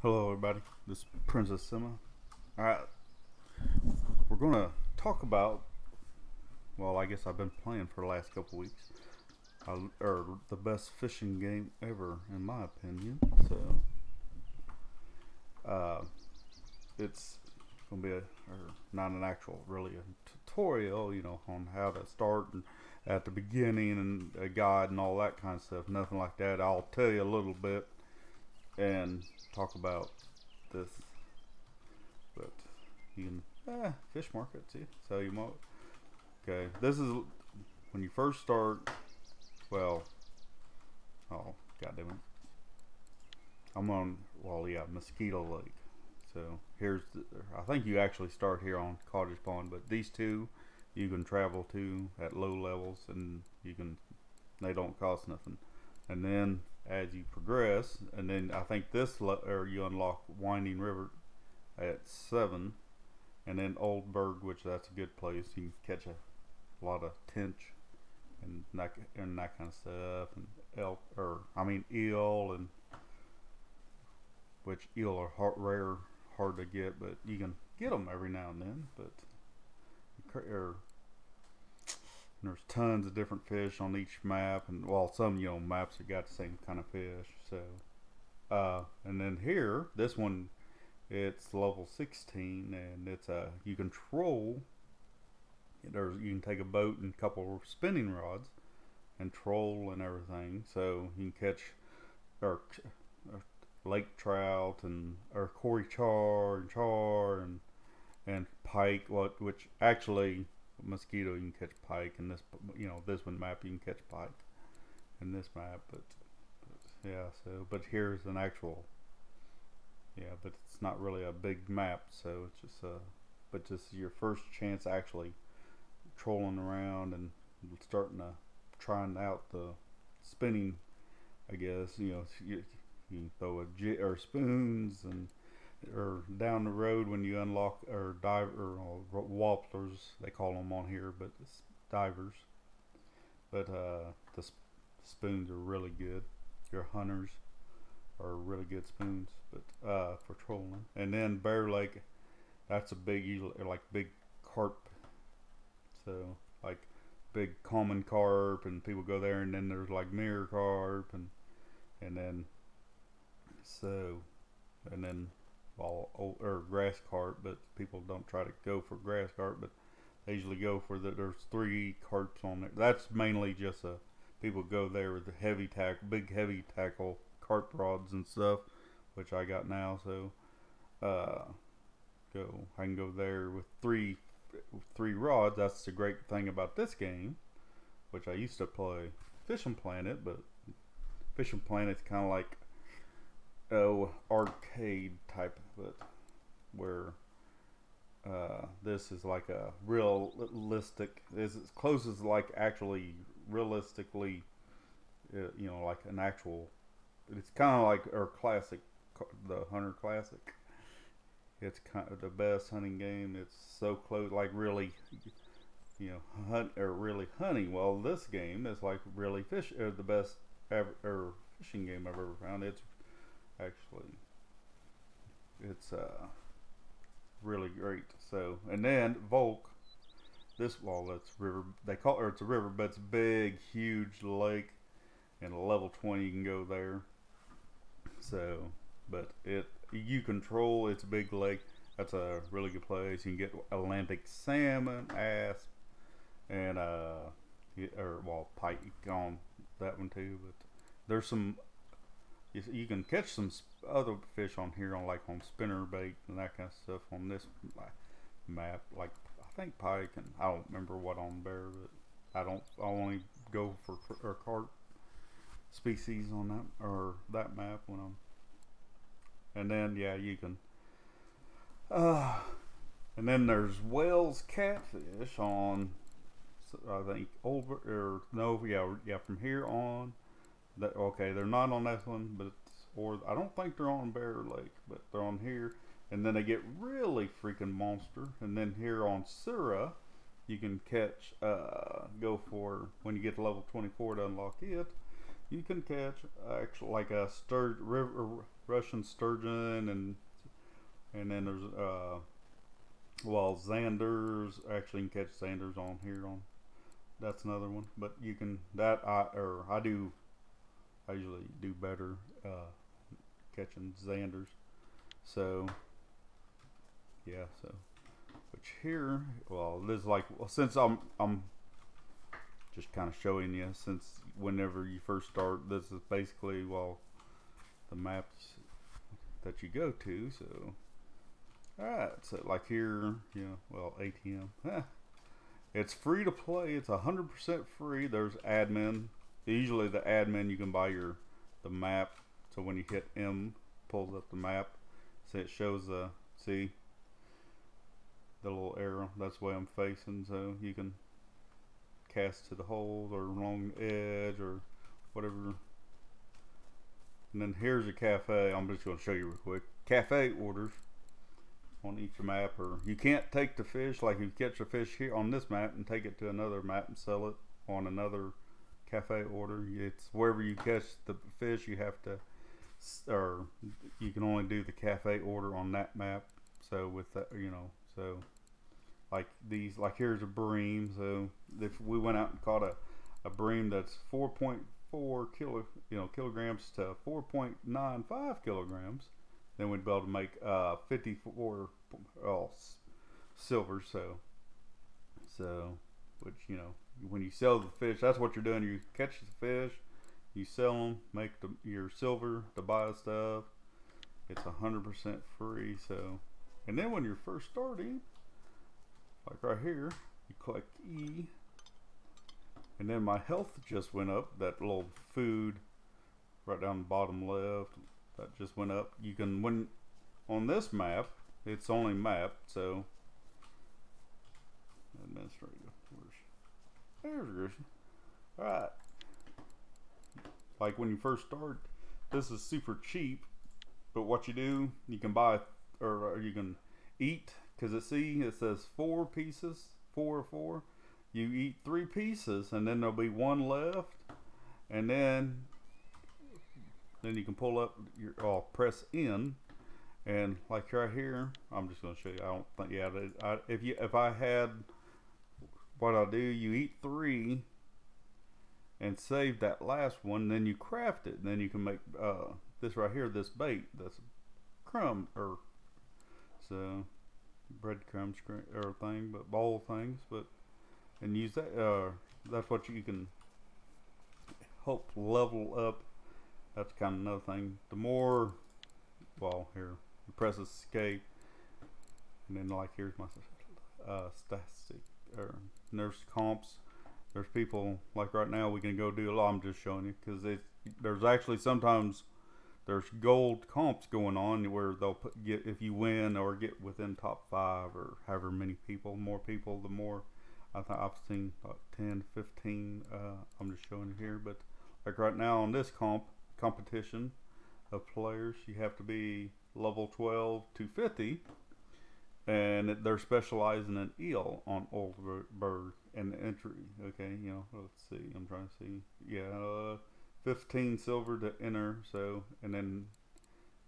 Hello, everybody. This is Princess Sima. All right, we're gonna talk about. Well, I guess I've been playing for the last couple weeks. Or the best fishing game ever, in my opinion. So, uh, it's gonna be or not an actual, really a tutorial, on how to start and at the beginning and a guide and all that kind of stuff. Nothing like that. I'll tell you a little bit and talk about this, but you can fish market too. So you might. Okay, this is when you first start. Well, oh goddamn it, I'm on. Well, yeah, Mosquito Lake. So I think you actually start here on Cottage Pond, but these two you can travel to at low levels, and they don't cost nothing. And then as you progress, and then I think or you unlock Winding River at 7, and then Oldberg, which that's a good place. You can catch a lot of tench and that kind of stuff, and elk, or I mean eel, and which eel are rare, hard to get, but you can get them every now and then. But or, there's tons of different fish on each map, and well, some maps have got the same kind of fish. So, and then here, this one, it's level 16, and it's you control. You can take a boat and a couple of spinning rods and troll and everything, so you can catch or lake trout and or Cory char and pike. Which actually mosquito you can catch pike, and this one map you can catch pike in this map, but yeah. So but here's an actual, yeah, but it's not really a big map, so it's just but just your first chance actually trolling around and starting to trying out the spinning. I guess you throw a jig or spoons, and or down the road when you unlock or dive or wobblers they call them on here, but it's divers. But the spoons are really good. Your hunters are really good spoons, but for trolling. And then Bear Lake, that's a big, like big carp. So like big common carp, and people go there, and then there's like mirror carp, and then so and then or grass carp, but people don't try to go for grass carp, but they usually go for there's 3 carps on there. That's mainly just people go there with the big heavy tackle carp rods and stuff, which I got now. So I can go there with three rods. That's the great thing about this game, which I used to play Fishing Planet, but Fishing Planet's kind of like arcade type, but where this is like a realistic, is as close as like actually realistically, like an actual. It's kind of like our classic, the Hunter Classic. It's kind of the best hunting game. It's so close, like really, hunt or really hunting. Well, this game is like really the best ever or fishing game I've ever found. It's actually, it's really great. So, and then Volk, that's river. They call or it's a river, but it's a big, huge lake, and a level 20 you can go there. So, but you control its big lake. That's a really good place. You can get Atlantic salmon, asp, and or well, pike on that one too. But there's some you can catch some other fish on here on like on spinner bait and that kind of stuff on this map. Like I think pike, and I don't remember what on there, but I only go for or carp species on that map when I'm. And then yeah, you can. Uh, and then there's whales, catfish on. I think over or no, yeah, from here on. That okay, they're not on this one, but or I don't think they're on Bear Lake, but they're on here. And then they get really freaking monster. And then here on Sura, you can catch. Go for when you get to level 24 to unlock it. You can catch actually like a Russian sturgeon, and then there's well, Xanders. Actually, you can catch Xanders on here. On that's another one, but you can I usually do better catching Xanders. So yeah, so which here, well, this is like, well, since I'm just kind of showing you, since whenever you first start, this is basically, well, the maps that you go to. So alright, so like here, you know, well, ATM, it's free to play. It's 100% free. There's admin. Usually the admin, you can buy the map. So when you hit M, pulls up the map. So it shows see the little arrow. That's the way I'm facing. So you can cast to the holes or along the edge or whatever. And then here's a cafe. I'm just going to show you real quick. Cafe orders on each map, or you can't take the fish, like if you catch a fish here on this map and take it to another map and sell it on another cafe order. It's wherever you catch the fish, you have to, or you can only do the cafe order on that map. So with that, you know, so like these, like here's a bream. So if we went out and caught a bream that's 4.4 kilograms to 4.95 kilograms, then we'd be able to make 54 silver. So which, you know, when you sell the fish, that's what you're doing. You catch the fish, you sell them, make your silver to buy stuff. It's 100% free. So, and then when you're first starting, like right here, you click E, and then my health just went up. That little food right down the bottom left, that just went up. You can, when on this map, it's only mapped, so administrator, there's alright. Like when you first start, this is super cheap, but what you do, you can buy, or you can eat, because it says 4 pieces, 4 or 4. You eat 3 pieces, and then there'll be 1 left, and then you can pull up your, press in, and like right here, I'm just going to show you. I don't think, yeah, if I had, what I'll do, you eat 3 and save that last one, then you craft it, and then you can make this right here, this bait, that's crumb, or so breadcrumbs or thing, but bowl things, but and use that. That's what you can help level up. That's kind of another thing. The more, well, here you press escape, and then like here's my statistic, or there's comps. There's people, like right now we can go do a lot. I'm just showing you because there's actually sometimes there's gold comps going on where they'll get, if you win or get within top 5 or however many people, more people, the more. I think I've seen like 10, 15. I'm just showing you here, but like right now on this competition of players, you have to be level 12 to 50, and they're specializing in eel on Oldberg and entry. Okay, you know, let's see. I'm trying to see. Yeah, 15 silver to enter. So, and then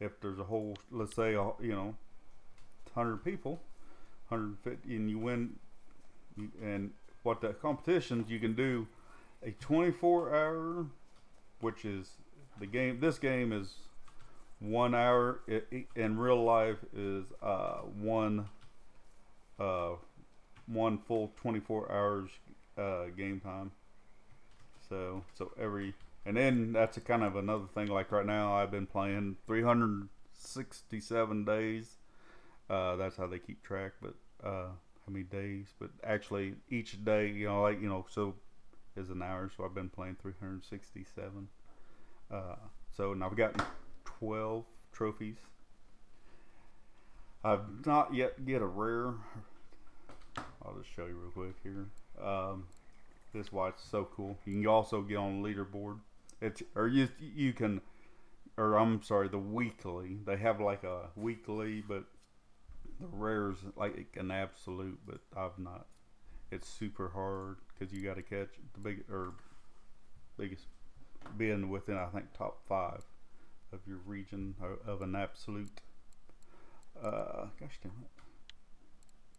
if there's a whole, let's say, you know, 100 people, 150, and you win. And what the competitions, you can do a 24-hour, which is the game. This game is 1 hour. In real life is one full 24 hours game time. So every, and then that's a kind of another thing. Like right now, I've been playing 367 days. That's how they keep track, but how many days, but actually each day, you know, like, you know, so is an hour. So I've been playing 367. So now I've gotten 12 trophies. I've not yet get a rare. I'll just show you real quick here. This is why it's so cool. You can also get on the leaderboard. It's, or you can, or I'm sorry, the weekly. They have like a weekly, but the rares like an absolute, but I've not. It's super hard because you got to catch the biggest being within, I think, top 5 of your region of an absolute. Gosh damn it!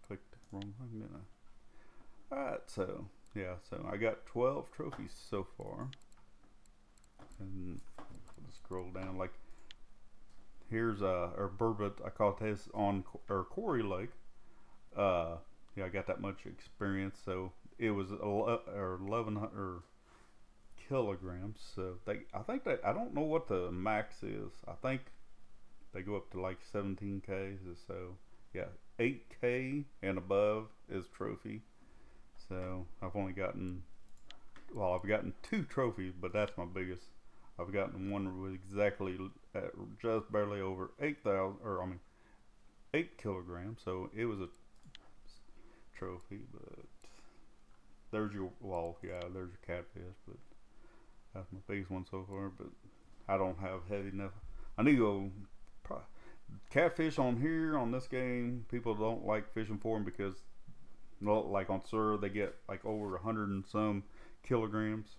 Clicked the wrong thing, didn't I? All right, so yeah, so I got 12 trophies so far, and I'll scroll down. Like here's or Burbot. I caught this on Quarry Lake. Yeah, I got that much experience, so it was 1100 kilograms. So I think that I don't know what the max is. I think they go up to like 17K. So yeah, 8K and above is trophy. So I've only gotten, well, I've gotten 2 trophies, but that's my biggest. I've gotten one with exactly just barely over 8,000, or I mean 8 kilograms. So it was a trophy, but there's your, well, yeah, there's your catfish, but that's my biggest one so far. But I don't have heavy enough. I need to go catfish on here on this game. People don't like fishing for them because, well, like on Sur, they get like over 100 and some kilograms.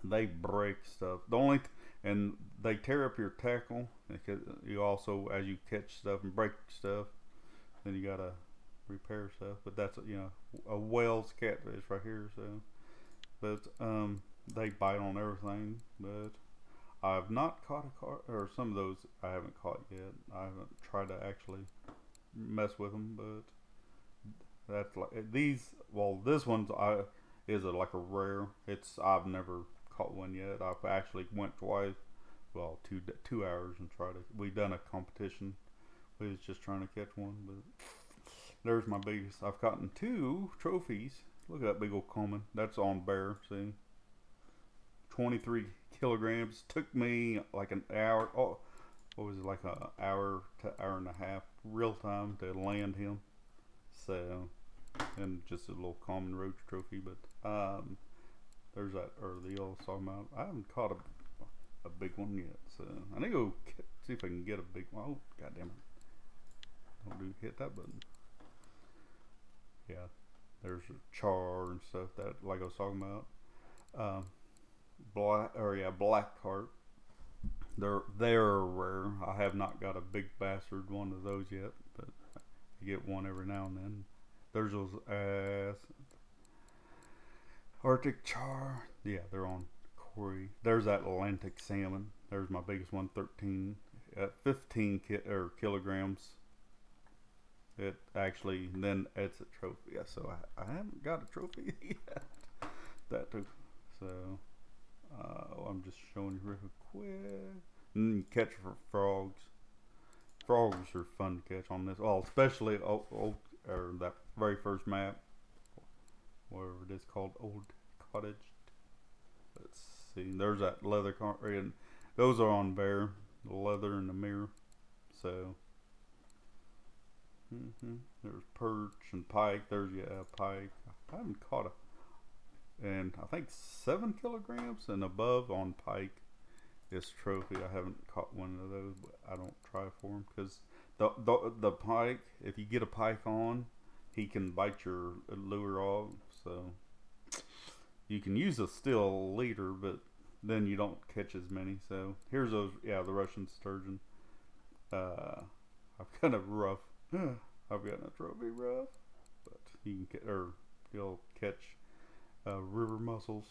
They break stuff. The only and they tear up your tackle because you also, as you catch stuff and break stuff, then you gotta repair stuff. But that's, you know, a whale's catfish right here. So, but they bite on everything. But I've not caught a car, or some of those I haven't caught yet. I haven't tried to actually mess with them. But that's like these. Well, this one's is like a rare. I've never caught one yet. I've actually went twice. Well, 2 hours and tried it. We done a competition. We was just trying to catch one, but there's my biggest. I've gotten 2 trophies. Look at that big old common. That's on bear. See, 23 kilograms. Took me like an hour. Oh, what was it, like an hour to hour and a half real time to land him. So, and just a little common roach trophy. But there's that, or the old sawmount. I haven't caught a big one yet, so I need to go see if I can get a big one. Oh, goddamn it! Don't hit that button. Yeah, there's char and stuff that, like I was talking about. Black carp. They're rare. I have not got a big bastard one of those yet, but I get one every now and then. There's those Arctic char. Yeah, they're on Quarry. There's that Atlantic salmon. There's my biggest one, 13 at 15 kilograms. It actually, then it's a trophy. Yeah, so I haven't got a trophy yet. That too. So I'm just showing you real quick. And you catch for frogs. Frogs are fun to catch on this. Oh, especially or that very first map, whatever it is called, Old Cottage. Let's see. There's that leather car, and those are on bear. The leather and the mirror. So. There's perch and pike. There's pike. I haven't caught and I think 7 kilograms and above on pike is trophy. I haven't caught one of those, but I don't try for them because the pike, if you get a pike on, he can bite your lure off. So you can use a still leader, but then you don't catch as many. So here's those. Yeah, the Russian sturgeon. I've got a rough. I've gotten a trophy rough, but you can get, or you'll catch river mussels.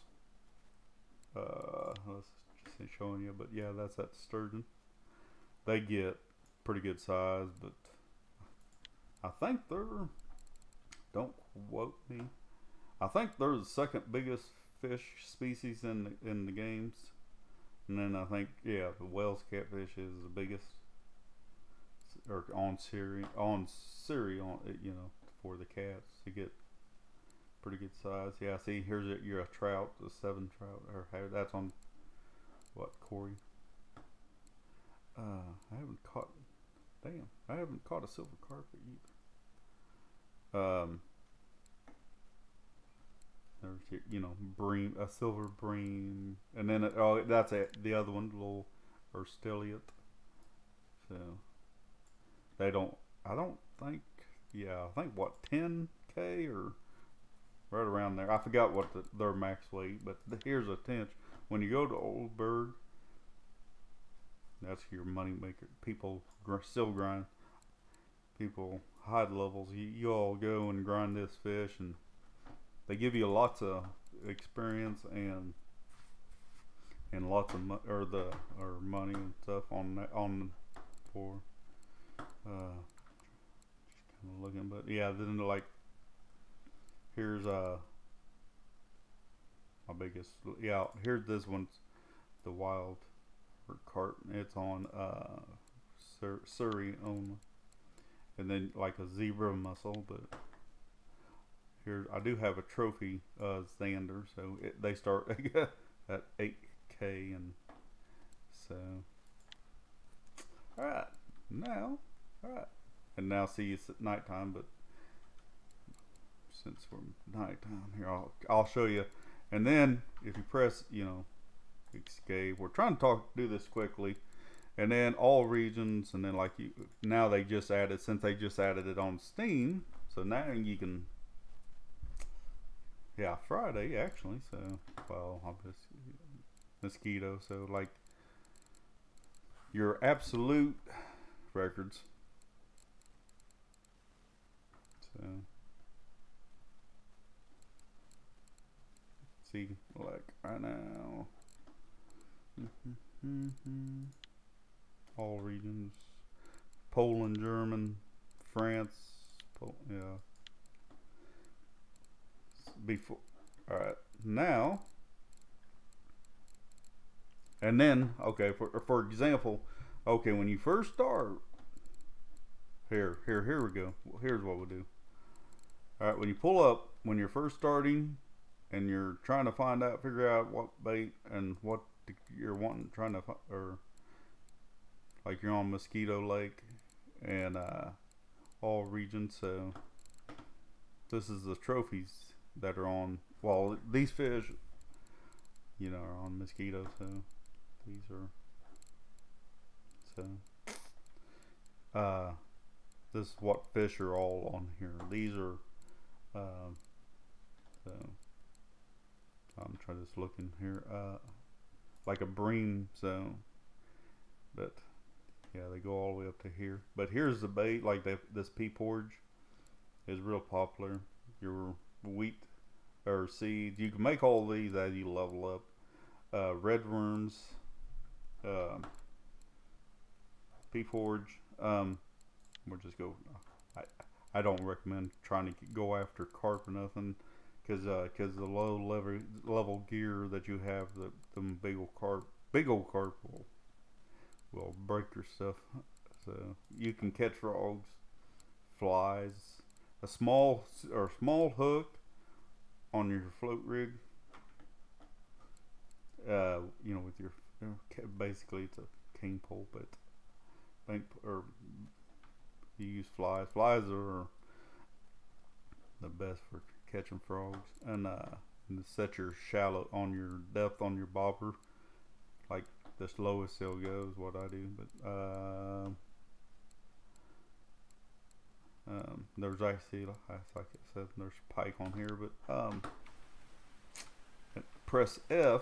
Let's just showing you, but yeah, that's that sturgeon. They get pretty good size, but I think they're, don't quote me, I think they're the second biggest fish species in the games, and then I think, yeah, the Wales catfish is the biggest. Or on Siri, you know, for the cats to get pretty good size. Yeah, see, here's you're a trout, a 7 trout, or that's on what, Corey? I haven't caught. Damn, I haven't caught a silver carpet either. There's, you know, bream, a silver bream, and then that's it. The other one, little or stelliot. So. They don't, I don't think, yeah, I think what, 10K or right around there. I forgot what their max weight, but here's a tench. When you go to Old Bird, That's your money maker. People still grind. People high levels. You all go and grind this fish, and they give you lots of experience and lots of money and stuff on for just kind of looking. But yeah, then like here's my biggest, yeah, here's this one's the wild carp. It's on Surrey only, and then like a zebra mussel. But here I do have a trophy Xander, so they start at 8K, and so all right and now see it's at nighttime, but since we're nighttime here, I'll show you. And then if you press, escape, we're trying to do this quickly, and then all regions, and then like now they just added, since they just added it on Steam, so now you can, yeah, Friday actually, so well, I'll just mosquito, so like your absolute records, so see, like right now, all regions, Poland, German, France, yeah, before, all right, now, and then, okay, for example, okay, when you first start, here we go, here's what we'll do. All right, when you pull up, when you're first starting, and you're trying to figure out what bait and what you're trying to, or like you're on Mosquito Lake and all regions. So this is the trophies that are on. Well, these fish, are on Mosquito. So these are. So this is what fish are all on here. These are. So I'm trying to just looking here, like a bream, so, but yeah, they go all the way up to here. But here's the bait, like this pea porridge is real popular. Your wheat or seeds, you can make all these as you level up. Red worms, pea porridge. We'll just go. I don't recommend trying to go after carp or nothing. Because the low level gear that you have, the big old carp will break your stuff. So you can catch frogs, flies, a small hook on your float rig. With your basically it's a cane pole, but you use flies. Flies are the best for catching frogs, and set your shallow on your depth on your bobber, like the lowest it'll go is what I do. But there's actually, like I said, there's pike on here, but press F,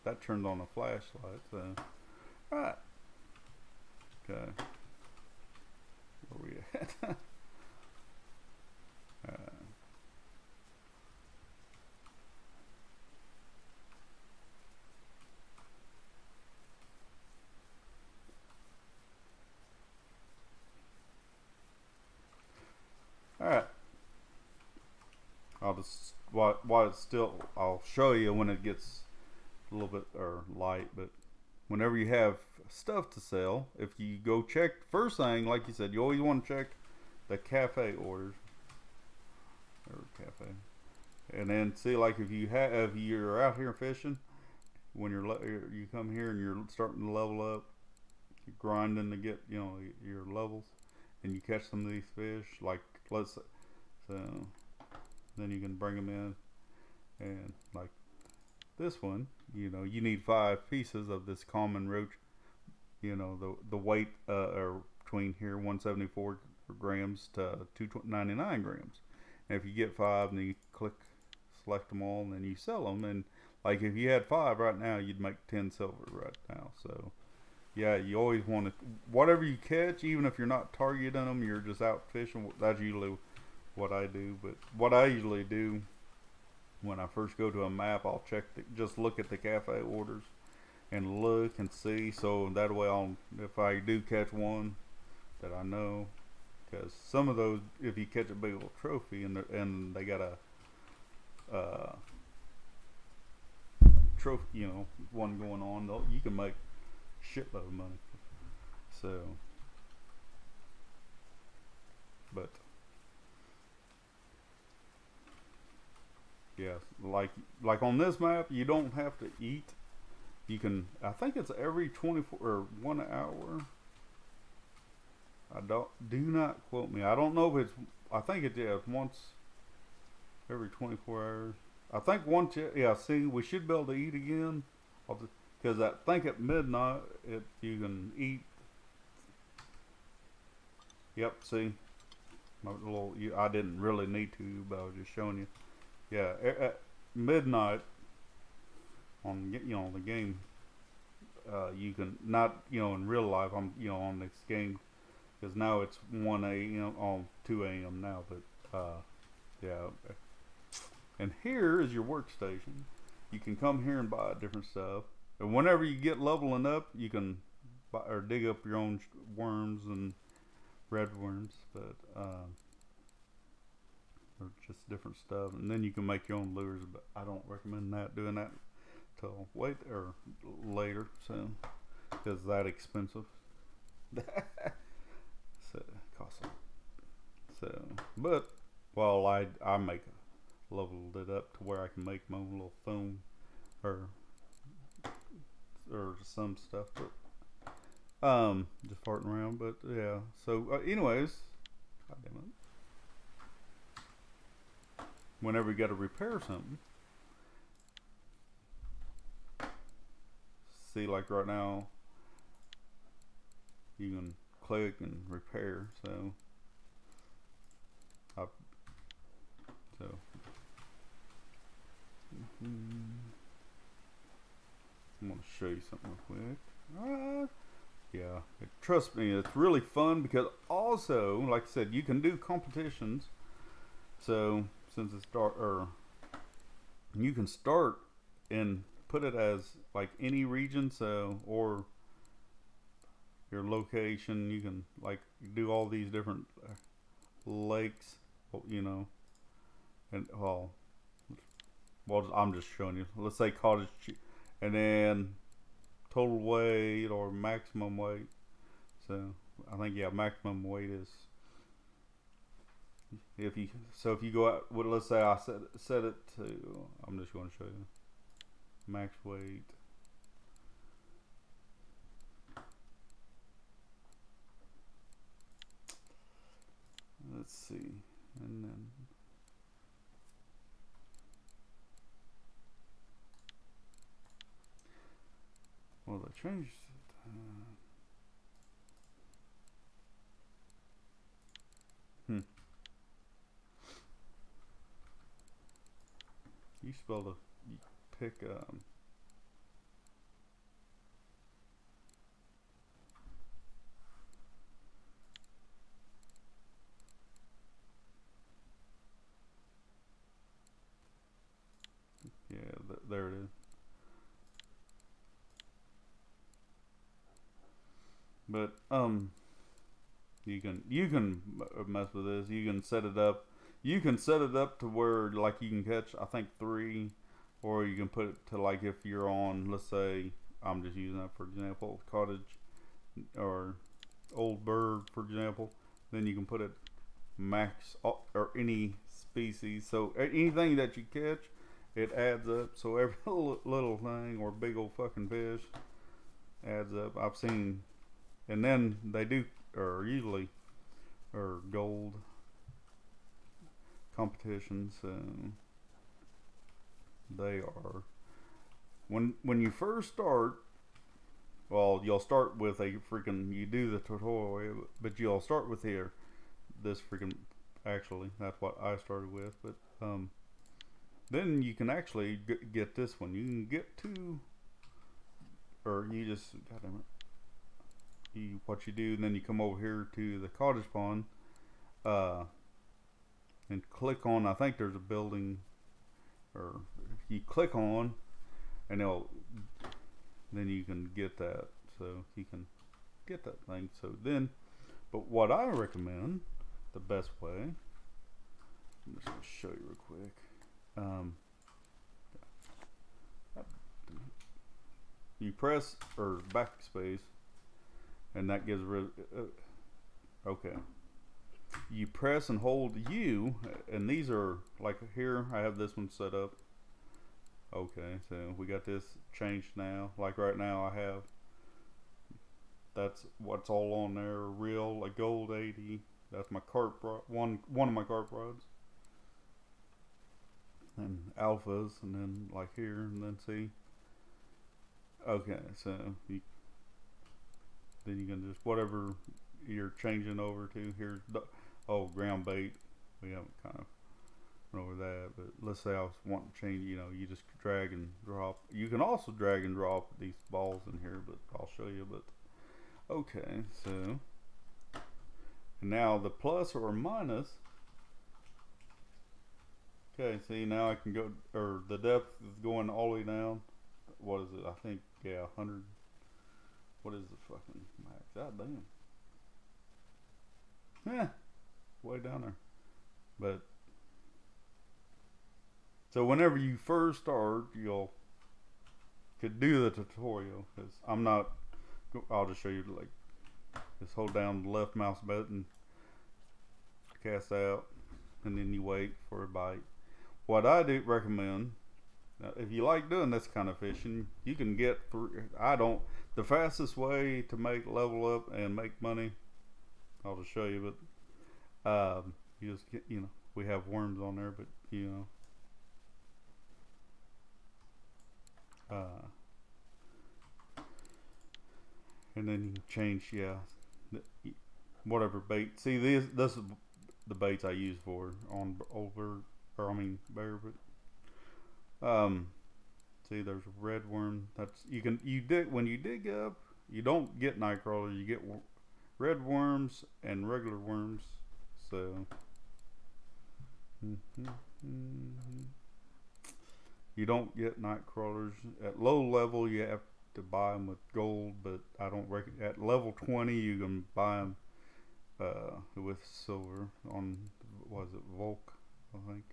that turns on a flashlight. So all right, okay, where we at? Alright, I'll just, while it's still, I'll show you when it gets a little bit light, but whenever you have stuff to sell, if you go check, first thing, like you said, you always want to check the cafe orders, or cafe, and then see, like if you're out here fishing, when you come here and you're starting to level up, you're grinding to get, your levels, and you catch some of these fish, like, so then you can bring them in, and like this one, you need 5 pieces of this common roach, the weight are between here 174 grams to 299 grams, and if you get 5 and you select them all, and then you sell them, and like if you had 5 right now, you'd make 10 silver right now. So yeah, you always want to, whatever you catch, even if you're not targeting them, you're just out fishing. That's usually what I do. But what I usually do when I first go to a map, I'll check, just look at the cafe orders and look and see. So that way, if I do catch one that I know, because some of those, if you catch a big old trophy and they got a trophy, you know, one going on, you can make shitload of money. So, but yeah, like on this map, you don't have to eat. You can, I think it's every 24 or 1 hour. Do not quote me. I don't know if it's, I think it's, yeah, once every 24 hours. I think once, yeah, see, we should be able to eat again. Because I think at midnight, you can eat. Yep, see, my little, I didn't really need to, but I was just showing you. Yeah, at midnight on, you know, the game, you can not, you know, in real life, I'm, you know, on this game, because now it's 1 a.m. on 2 a.m. now, but yeah. And here is your workstation. You can come here and buy different stuff. And whenever you get leveling up, you can buy or dig up your own worms and red worms, but or just different stuff. And then you can make your own lures, but I don't recommend doing that till later, so because that expensive. So costly. So, but well, I leveled it up to where I can make my own little foam or some stuff, but just farting around. But yeah, so anyways, God damn it, whenever you got to repair something, see, like right now you can click and repair. So I'm going to show you something real quick. Yeah, trust me, it's really fun because also, like I said, you can do competitions. So since it's you can start and put it as like any region, so or your location. You can like do all these different lakes, you know, and well, I'm just showing you. Let's say cottage, and then total weight or maximum weight. So I think, yeah, maximum weight is if you go out, well, let's say I set it to, I'm just going to show you max weight. Let's see, and then well, they changed it. You used to be able to pick yeah, there it is. But you can mess with this. You can set it up. You can set it up to where like you can catch, I think, 3, or you can put it to like if you're on, let's say, I'm just using that for example, cottage or old bird for example. Then you can put it max or any species. So anything that you catch, it adds up. So every little thing or big old fucking fish adds up. I've seen, and then they do, or usually, or gold competitions. They are when you first start. Well, you'll start with a freaking. You do the tutorial, but you'll start with this freaking. Actually, that's what I started with. But then you can actually get this one. You can get 2, or you just, goddamn it. what you do, and then you come over here to the cottage pond, and click on, I think there's a building, or you click on, and then you can get that, so you can get that thing. So then, but what I recommend, the best way, I'm just going to show you real quick. You press or backspace, and that gives rid. Okay. You press and hold U, and these are like here. I have this one set up. Okay, so we got this changed now. Like right now, I have. That's what's all on there. Real, like gold 80. That's my carp rod, one of my carp rods. And alphas, and then like here, and then see. Okay, so then you can just whatever you're changing over to. Here's ground bait. We haven't kind of run over that, but let's say I was wanting to change. You know, you just drag and drop. You can also drag and drop these balls in here, but I'll show you. But okay, so now the plus or minus. Okay, see now I can go, or the depth is going all the way down. What is it? I think, yeah, 100. What is the fucking max? God damn. Yeah, way down there. But, so whenever you first start, you'll could do the tutorial, because I'm not, I'll just show you, like, just hold down the left mouse button, cast out, and then you wait for a bite. What I do recommend, now, if you like doing this kind of fishing, you can get through. The fastest way to make level up and make money, I'll just show you, but you just get, you know, we have worms on there, but you know, and then you can change, yeah, whatever bait. See, this is the baits I use for on over. Or I mean bear, but see, there's a red worm. That's when you dig up, you don't get nightcrawler, you get red worms and regular worms. So you don't get nightcrawlers at low level. You have to buy them with gold, but I don't reckon at level 20 you can buy them with silver on, was it Volk, I think.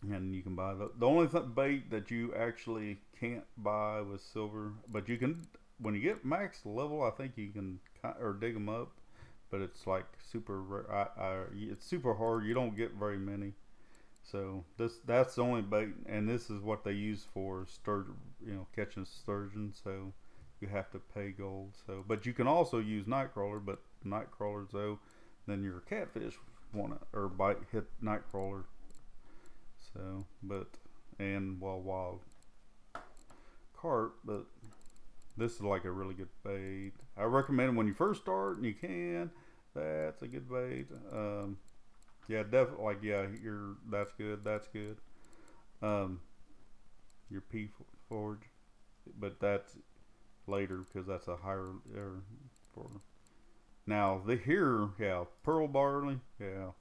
And you can buy the only bait that you actually can't buy with silver, but you can, when you get max level, I think you can or dig them up, but it's like super rare. It's super hard. You don't get very many. So that's the only bait, and this is what they use for sturgeon, you know, catching sturgeon. So you have to pay gold. So, but you can also use nightcrawler, but nightcrawlers though, then your catfish or hit nightcrawler. So, but, and well, wild carp, but this is like a really good bait. I recommend when you first start and you can, that's a good bait. Yeah, definitely, like, yeah, that's good. Your P forge, but that's later because that's a higher for now. Yeah, pearl barley, yeah,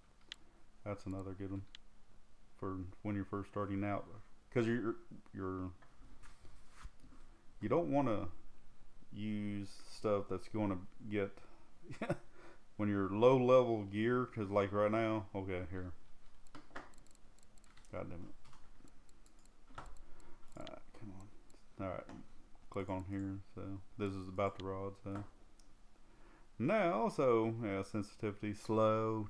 that's another good one for when you're first starting out, because you don't want to use stuff that's going to get when you're low level gear, because like right now, okay, here, god damn it, alright, come on, alright, click on here. So this is about the rod. So now, so yeah, sensitivity slow,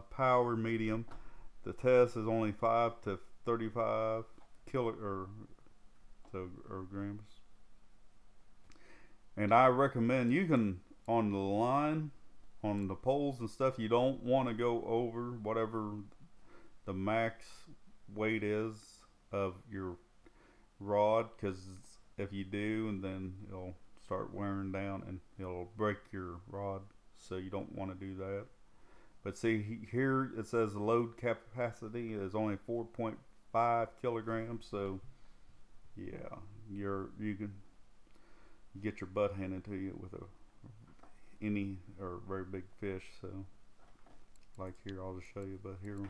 power medium. The test is only 5 to 35 grams. And I recommend, you can, on the line, on the poles and stuff, you don't want to go over whatever the max weight is of your rod, because if you do, and then it'll start wearing down and it'll break your rod. So you don't want to do that. But see here, it says the load capacity is only 4.5 kilograms. So yeah, you can get your butt handed to you with any or very big fish. So like here, I'll just show you, but here where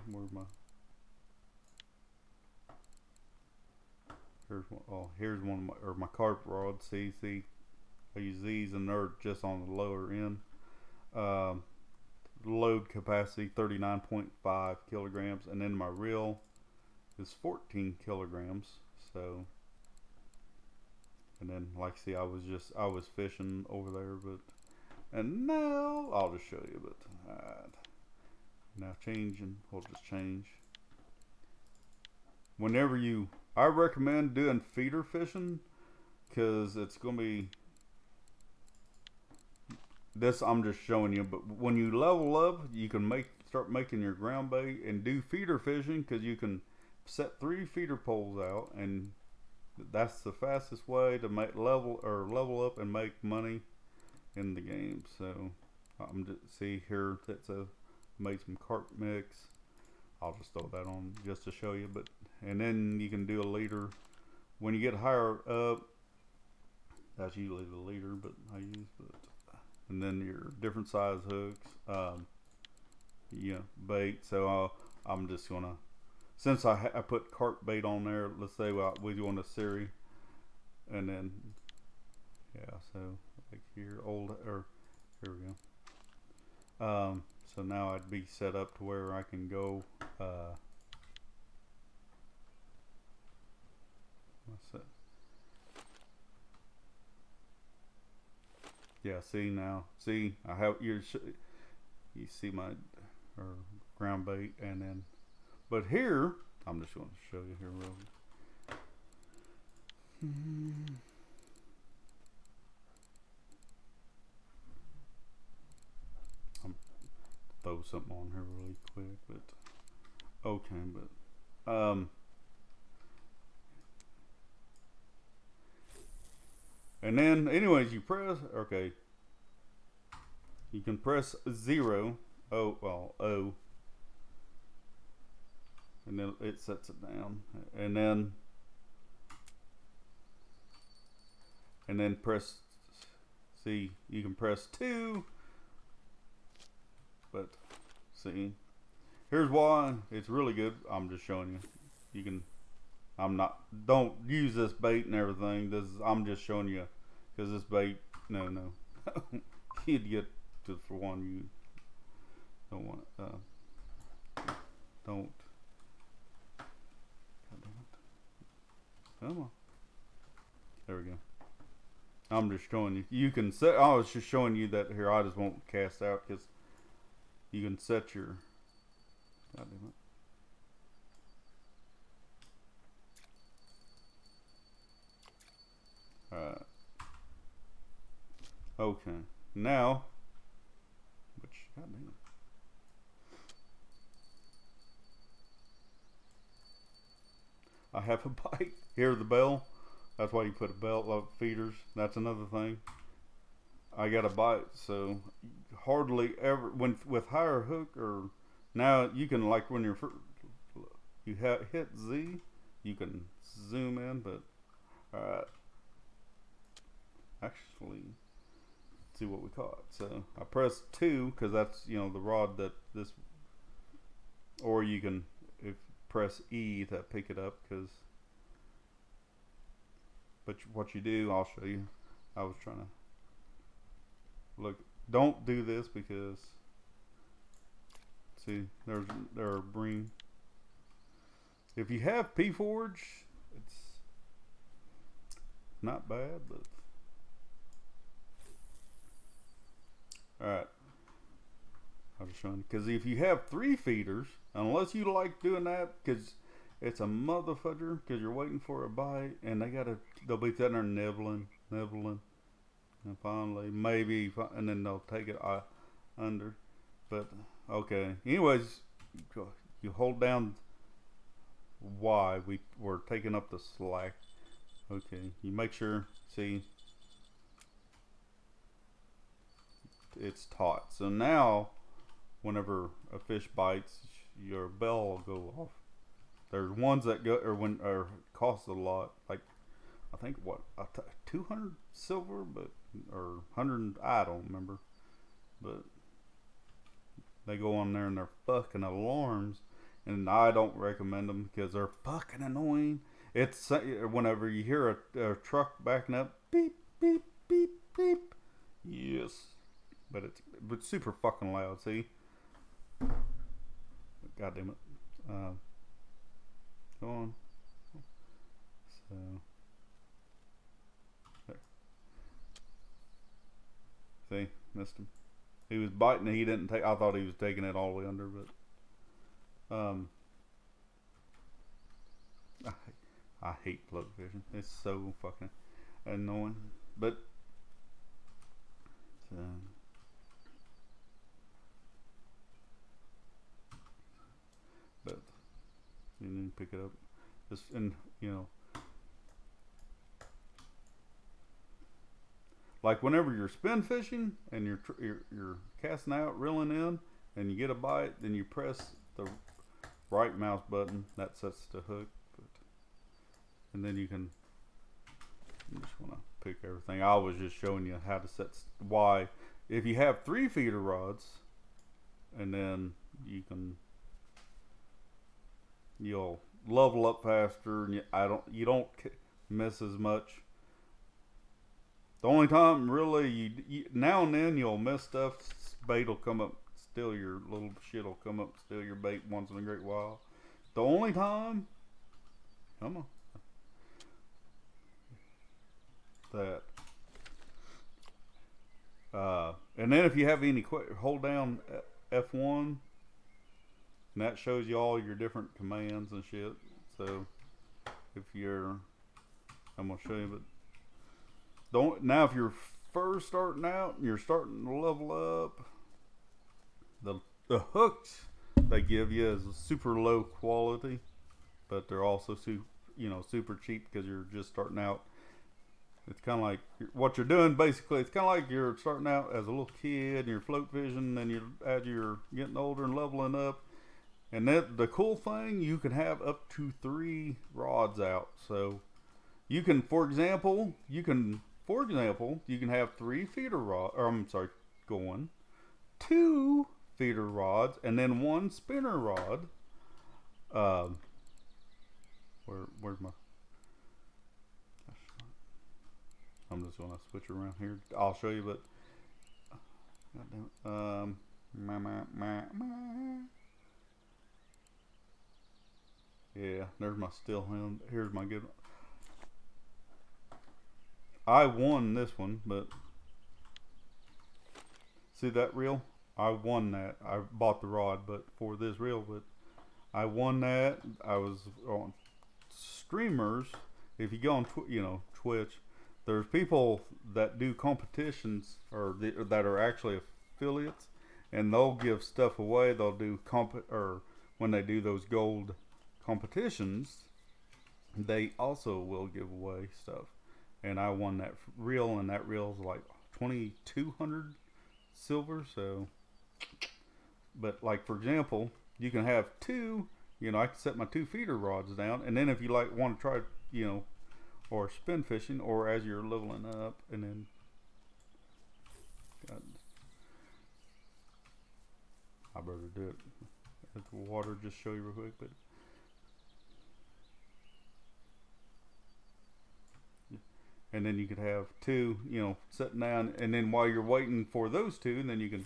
here's one of my carp rods. See, I use these and they're just on the lower end. Load capacity 39.5 kilograms, and then my reel is 14 kilograms. So, and then like see, I was fishing over there, but and now I'll just show you. But now changing, we'll just change. Whenever I recommend doing feeder fishing, because it's gonna be this. I'm just showing you, but when you level up, you can start making your ground bait and do feeder fishing, because you can set 3 feeder poles out, and that's the fastest way to level up and make money in the game. So I'm just see here that's made some carp mix. I'll just throw that on just to show you. But and then you can do a leader when you get higher up. That's usually the leader, but I use and then your different size hooks, bait. So I'm just gonna, since I put carp bait on there, let's say we want a series, and then so like here here we go. So now I'd be set up to where I can go. What's that? Yeah, see now. See, I have you see my ground bait, and then, but here I'm just going to show you here real. Throw something on here really quick, but okay, but and then anyways you press, okay, you can press 0, O, and then it sets it down, and then press, see, you can press 2. But see, here's why it's really good. I'm just showing you. You can, don't use this bait and everything. I'm just showing you, because this bait, no. You'd get to, for one, you don't want don't. Come on. There we go. I'm just showing you. You can set. I was just showing you that here. I just won't cast out, because you can set your. God damn it. Alright. Okay. Now, which, god damn it. I have a bite. Hear the bell? That's why you put a belt of feeders. That's another thing. I got a bite, so hardly ever with higher hook, or now you can, like when you're hit Z, you can zoom in, but actually see what we caught. So I pressed 2 because that's the rod that this, or you can press E to pick it up, because but what you do, I'll show you. I was trying to look. Don't do this, because see, there are bream. If you have P Forge, it's not bad, but all right. I'm just showing you, because if you have 3 feeders, unless you like doing that, because it's a motherfucker, because you're waiting for a bite, and they'll be sitting there nibbling, and finally maybe, and then they'll take it under. But okay, anyways, you hold down Y. We're taking up the slack. Okay, you make sure, see, it's taut. So now whenever a fish bites, your bell will go off. There's ones that go, or cost a lot, like I think what 200 silver, but or 100, I don't remember, but they go on there and they're fucking alarms, and I don't recommend them because they're fucking annoying. It's whenever you hear a truck backing up, beep beep beep beep. Yes, but it's super fucking loud. See, god damn it. Go on. So there. See, missed him. He was biting. He didn't take. I thought he was taking it all the way under, but I hate float fishing. It's so fucking annoying. But you need to pick it up. Just and like whenever you're spin fishing and you're casting out, reeling in, and you get a bite, then you press the right mouse button. That sets the hook. And then you can. You just want to pick everything. I was just showing you how to set why. If you have 3 feeder rods, and then you'll level up faster, and you don't miss as much. The only time really you now and then you'll miss stuff. Bait will come up, steal your little shit will come up, steal your bait once in a great while. The only time, come on. That and then if you have any hold down F1, and that shows you all your different commands and shit. So if you're, I'm gonna show you, but now if you're first starting out and you're starting to level up, the hooks they give you is super low quality, but they're also super cheap because you're just starting out. It's kind of like what you're doing basically. It's kind of like you're starting out as a little kid and you're float fishing, and as you're getting older and leveling up. And the cool thing, you can have up to 3 rods out. So you can, for example, you can have 3 feeder rods, or I'm sorry, going 2 feeder rods and then 1 spinner rod. Where's my? I'm just gonna switch around here. I'll show you, but yeah, there's my still hand. Here's my good one. I won this one, but see that reel? I won that. I bought the rod, but for this reel, but I won that. I was on streamers. If you go on Twitch, there's people that do competitions or that are actually affiliates, and they'll give stuff away. They'll do or when they do those gold competitions, they also will give away stuff. And I won that reel, and that reel is like 2,200 silver. So, but like for example, you can have 2. I can set my 2 feeder rods down, and then if you want to try, or spin fishing, or as you're leveling up, and then I better do it at the water, just show you real quick. But and then you could have 2 sitting down, and then while you're waiting for those 2, and then you can,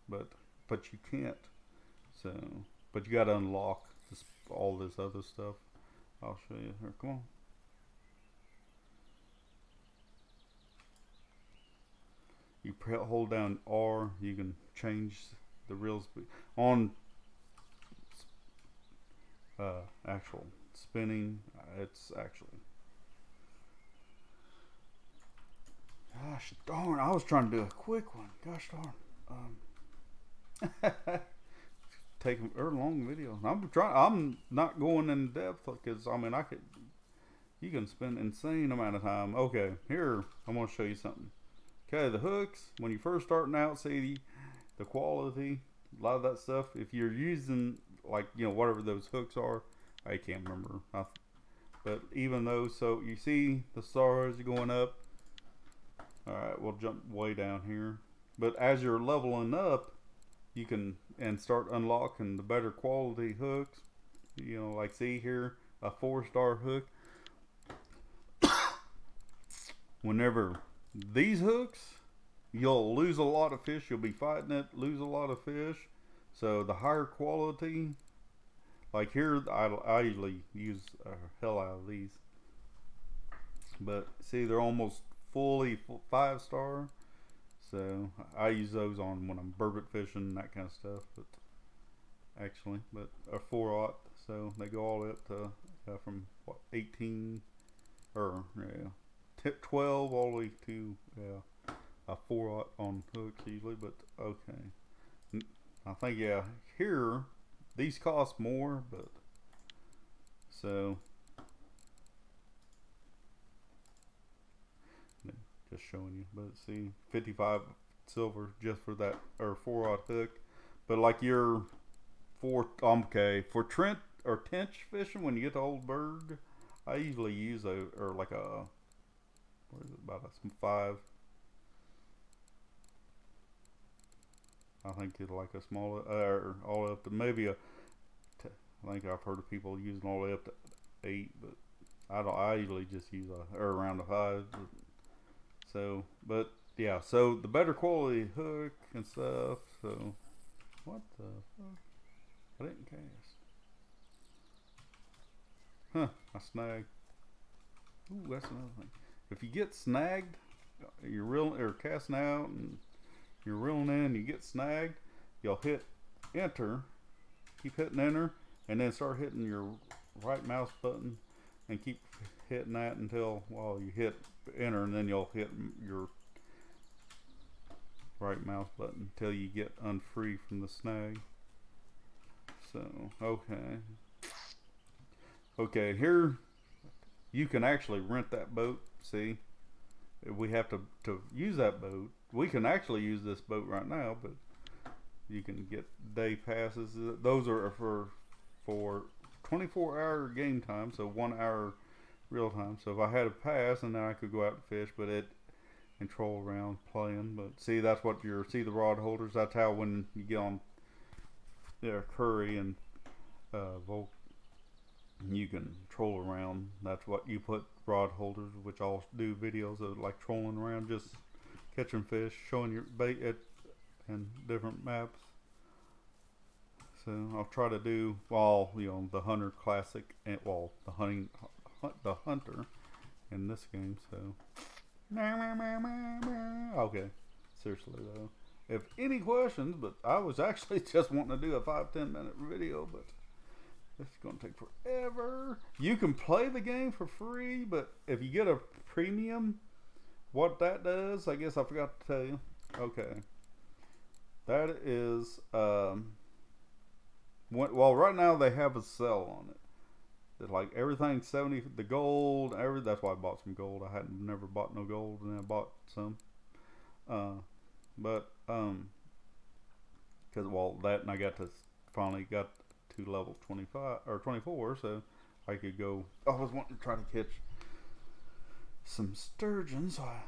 but you can't. So but you got to unlock all this other stuff. I'll show you here. Come on. You hold down R. You can change the reel speed on actual spinning. It's actually. Gosh darn! I was trying to do a quick one. Gosh darn. Take a long video. I'm not going in depth because you can spend insane amount of time. Okay, here I'm gonna show you something. Okay, the hooks, when you're first starting out, see the quality, a lot of that stuff. If you're using whatever those hooks are, I can't remember. But even though, so you see the stars going up. All right, we'll jump way down here. But as you're leveling up, you can and start unlocking the better quality hooks. You know, like see here, a 4-star hook. Whenever these hooks, you'll lose a lot of fish. You'll be fighting it, lose a lot of fish. So the higher quality, like here, I usually use a hell out of these. But see, they're almost fully 5-star. So I use those on when I'm burbot fishing, that kind of stuff. But actually, but a 4-aught, so they go all the way up to from what 18 or yeah. 12 all the way to a 4-aught on hooks usually, but okay. I think yeah, here these cost more, but so just showing you. But see, 55 silver just for that or 4-aught hook. But like your for Trent or tench fishing, when you get to Old Berg, I usually use like a what is it, about a 5. I think it's like a small or all the way up to maybe a. I think I've heard of people using all the way up to 8, but I usually just use or around a 5. So, but yeah, so the better quality hook and stuff. So, what the fuck? I didn't cast. Huh? I snagged. Ooh, that's another thing. If you get snagged, you're reeling or casting out and you're reeling in, you get snagged, you'll hit enter, keep hitting enter, and then start hitting your right mouse button and keep hitting that until you hit enter, and then you'll hit your right mouse button until you get unfree from the snag. So okay, here you can actually rent that boat. See, we have to use that boat. We can actually use this boat right now, but you can get day passes. Those are for 24-hour game time, so 1 hour real time. So if I had a pass, and then I could go out and fish, but and troll around playing. But see, that's what see the rod holders. That's how when you get on there, Curry and Volk, you can troll around. That's what you put rod holders, which I'll do videos of like trolling around, just catching fish, showing your bait and different maps. So I'll try to do the Hunter Classic and the Hunter in this game. So okay, seriously though, if any questions, but I was actually just wanting to do a 5-10 minute video, but it's gonna take forever. You can play the game for free, but if you get a premium, what that does, I guess I forgot to tell you. Okay, that is right now they have a sale on it. It's like everything's 70. The gold, that's why I bought some gold. I hadn't never bought no gold, and then I bought some. Because that, and I finally got to level 25 or 24, so I could go. I was wanting to try to catch some sturgeon, so I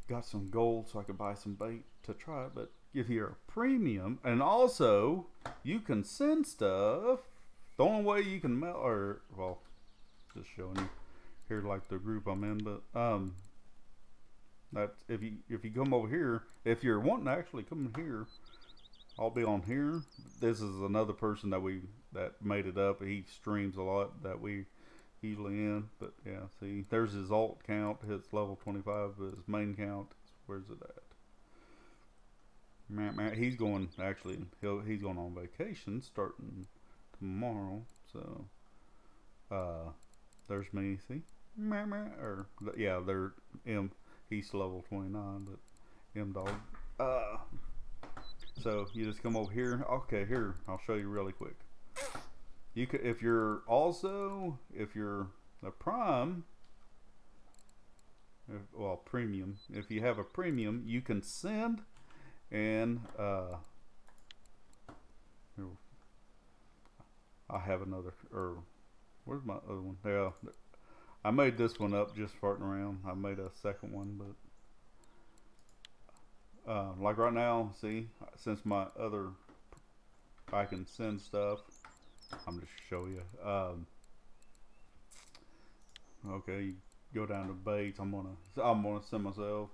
got some gold so I could buy some bait to try it. But if you're a premium, and also you can send stuff. The only way you can just showing you here like the group I'm in, but that if you come over here, if you're wanting to actually come in here, I'll be on here. This is another person that made it up. He streams a lot that we usually in, but yeah, see, there's his alt count. His level 25, but his main count, where's it at? He's going he's going on vacation starting tomorrow. So there's me. See, or yeah, they're he's level 29, but dog. So you just come over here. Okay, here I'll show you really quick. You could, if you're a prime, premium. If you have a premium, you can send and I have another, or where's my other one? Yeah, I made this one up just farting around. I made a second one, but like right now, see, since my other, I can send stuff. I'm just show you. Okay, you go down to baits. I'm gonna send myself.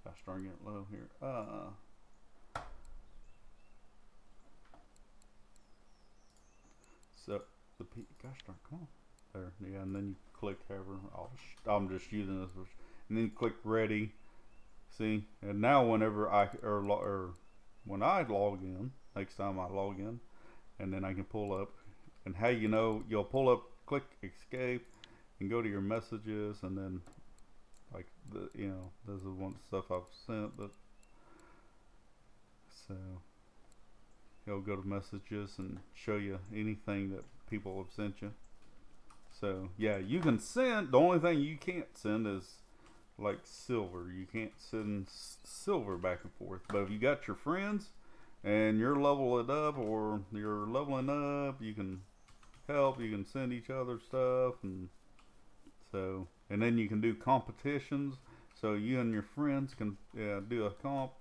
Gosh darn it, low here. So gosh darn, come on there. Yeah, and then you click however. I'm just using this, and then you click ready. See, and now whenever or when I log in, next time I log in, and then I can pull up, and how you know, you'll pull up, click escape, and go to your messages, and then like this is one stuff I've sent, but so he'll go to messages and show you anything that people have sent you. So yeah, you can send. The only thing you can't send is like silver. You can't send silver back and forth. But if you got your friends and you're leveling up, or you're leveling up, you can help. You can send each other stuff, and so, and then you can do competitions. So you and your friends can do a comp.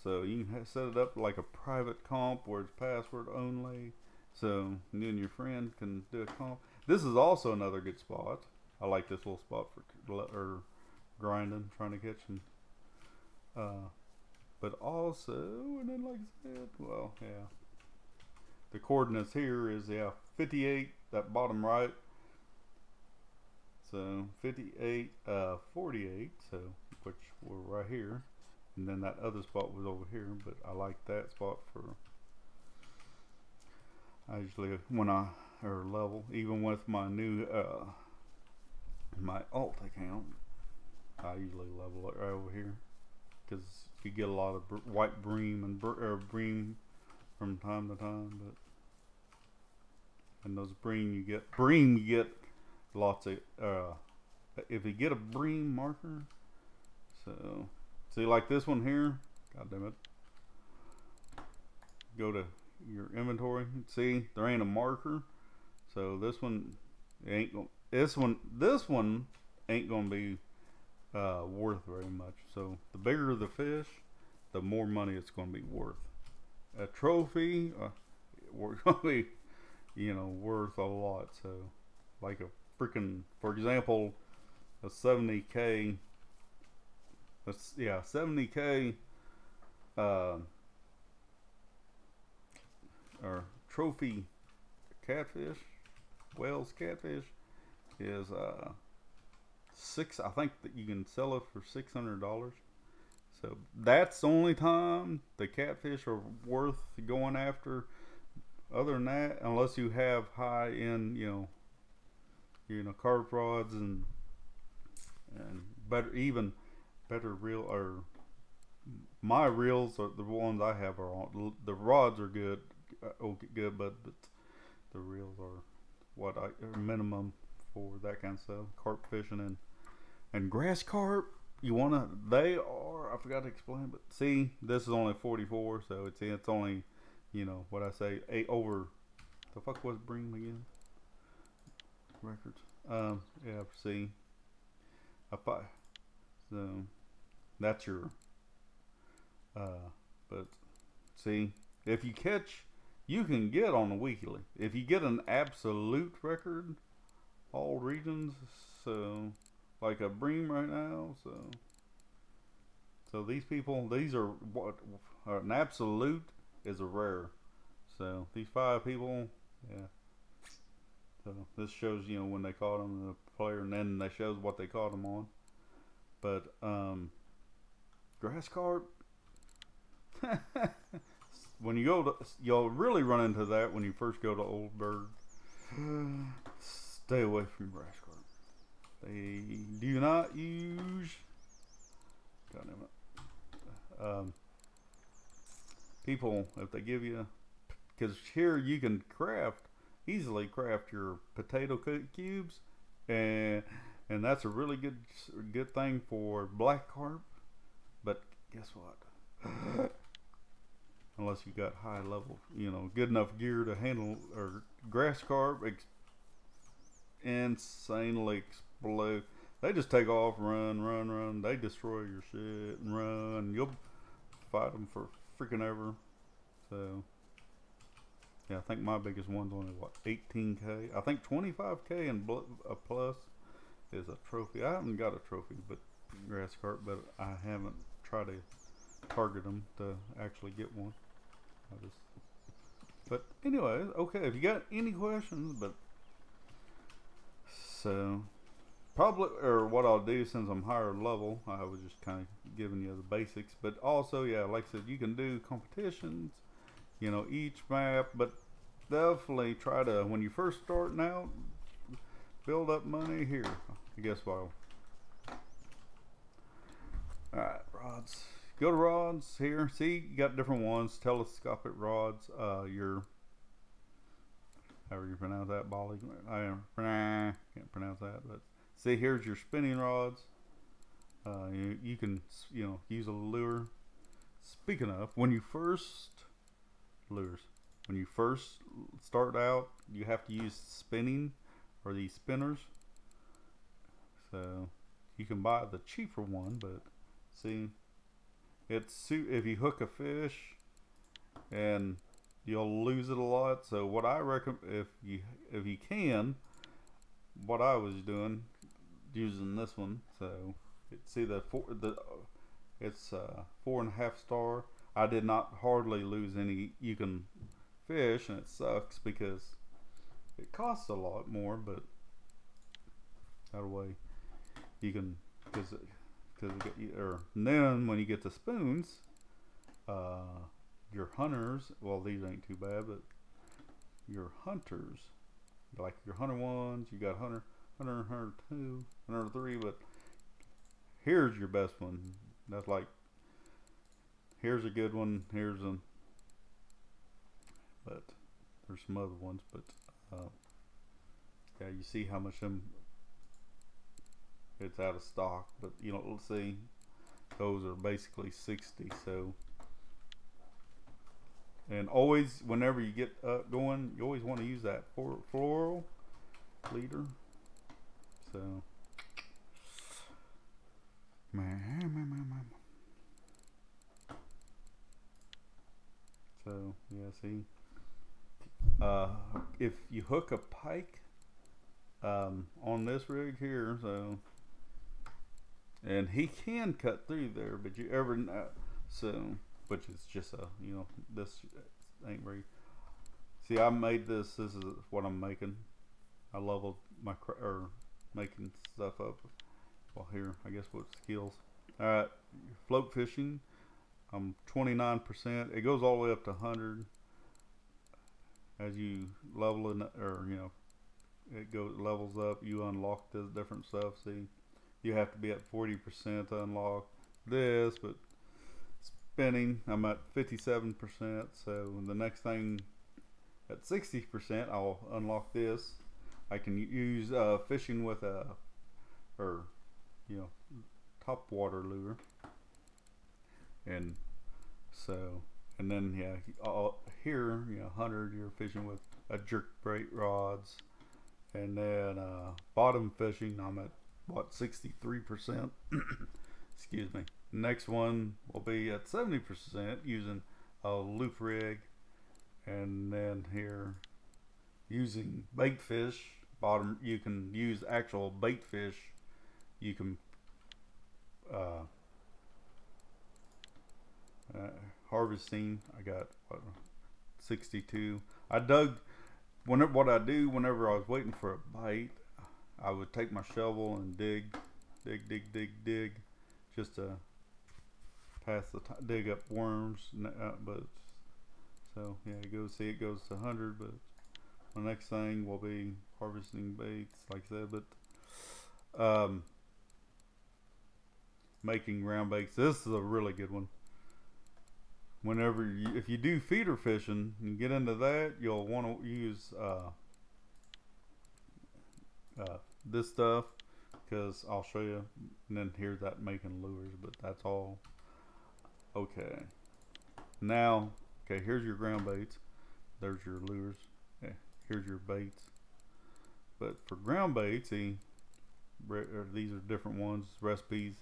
So you can set it up like a private comp where it's password only. So you and your friend can do a comp. This is also another good spot. I like this little spot for grinding, trying to catch them. But also, and then like I said, well, yeah. The coordinates here is 58, that bottom right. So 58, 48, so which we're right here. And then that other spot was over here, but I like that spot for, I usually, when I, or level, even with my new, my alt account, I usually level it right over here, because you get a lot of white bream and bream from time to time, but, and those bream you get lots of, if you get a bream marker, so, see, like this one here, god damn it, go to your inventory, see, there ain't a marker, so this one ain't gonna, this one ain't gonna be worth very much. So the bigger the fish, the more money it's gonna be worth. A trophy, we're gonna be, worth a lot. So like a freaking, for example, a 70K, 70K or trophy catfish, Wales catfish, is I think that you can sell it for $600. So that's the only time the catfish are worth going after. Other than that, unless you have high end, carp rods and better reel, or my reels are the ones I have are on. The rods are good, but the reels are what are minimum for that kind of stuff. Carp fishing and grass carp. They are. I forgot to explain, but see, this is only 44, so it's only, what I say, 8 over. The fuck was bream again? Records. Yeah. See, so that's your. But see, if you catch, you can get on the weekly. If you get an absolute record, all regions, so like a bream right now, so these are what an absolute is a rare. So these 5 people, yeah. So this shows when they caught them, the player, and then they shows what they caught them on. But grass carp. When you go to, you'll really run into that when you first go to Old Bird. Stay away from grass carp. They do not use. God damn it. People, if they give you, because here you can easily craft your potato cubes, and that's a really good thing for black carp. But guess what? Unless you got high level, good enough gear to handle or grass carp, insanely explode. They just take off, run. They destroy your shit and run. You'll fight them for freaking ever. So yeah, I think my biggest one's only what 18k. I think 25k and a plus is a trophy. I haven't got a trophy, but grass carp, but I haven't tried to target them to actually get one. But anyway, okay. If you got any questions, but so probably, or what I'll do since I'm higher level, I was just kind of giving you the basics. But also, yeah, like I said, you can do competitions. You know, each map, but definitely try to, when you first starting out, build up money here. I guess what. Alright, rods. Go to rods here. See, you got different ones. Telescopic rods. Your, however you pronounce that, Bolly. I can't pronounce that, but see, here's your spinning rods. You can, you know, use a lure. Speaking of, when you first start out, you have to use spinning or these spinners. So you can buy the cheaper one, but see, it's if you hook a fish and you'll lose it a lot. So what I recommend, if you can, what I was doing using this one. So see it's 4.5 star. I did not hardly lose any. You can fish, and it sucks because it costs a lot more, but that way you can, because and then when you get the spoons, your hunters, well, these ain't too bad, but your hunters, like your hunter ones, you got hunter 2, hunter 3, but here's your best one. That's like, here's a good one, here's a, but there's some other ones, but yeah, you see how much them, it's out of stock, but you know, let's see, those are basically 60. So, and always, whenever you get going, you always want to use that floral leader. So so yeah, see, if you hook a pike on this rig here, so, and he can cut through there, but you ever so, which is just a, you know, this ain't very, see, I made this is what I'm making. I leveled my making stuff up. Well, here, I guess what skills. Alright, float fishing, I'm 29%. It goes all the way up to 100 as you level it, or you know, it goes levels up. You unlock this different stuff. See, you have to be at 40% to unlock this, but spinning, I'm at 57%. So the next thing, at 60%, I'll unlock this. I can use fishing with a, or you know, top water lure, and so, and then yeah, here, you know, 100, you're fishing with a jerk bait rods, and then bottom fishing, I'm at what, 63%. Excuse me. Next one will be at 70% using a loop rig, and then here using bait fish. Bottom, you can use actual bait fish. You can harvesting, I got what, 62. I dug, whenever, what I do whenever I was waiting for a bite, I would take my shovel and dig just to pass the time, dig up worms, but so yeah, it goes, see, it goes to 100, but the next thing will be harvesting baits, like I said, but making round baits. This is a really good one. Whenever you, if you do feeder fishing and get into that, you'll want to use this stuff, because I'll show you, and then here's that making lures, but that's all. Okay, now, okay, here's your ground baits, there's your lures, yeah, here's your baits. But for ground bait, see, these are different ones, recipes.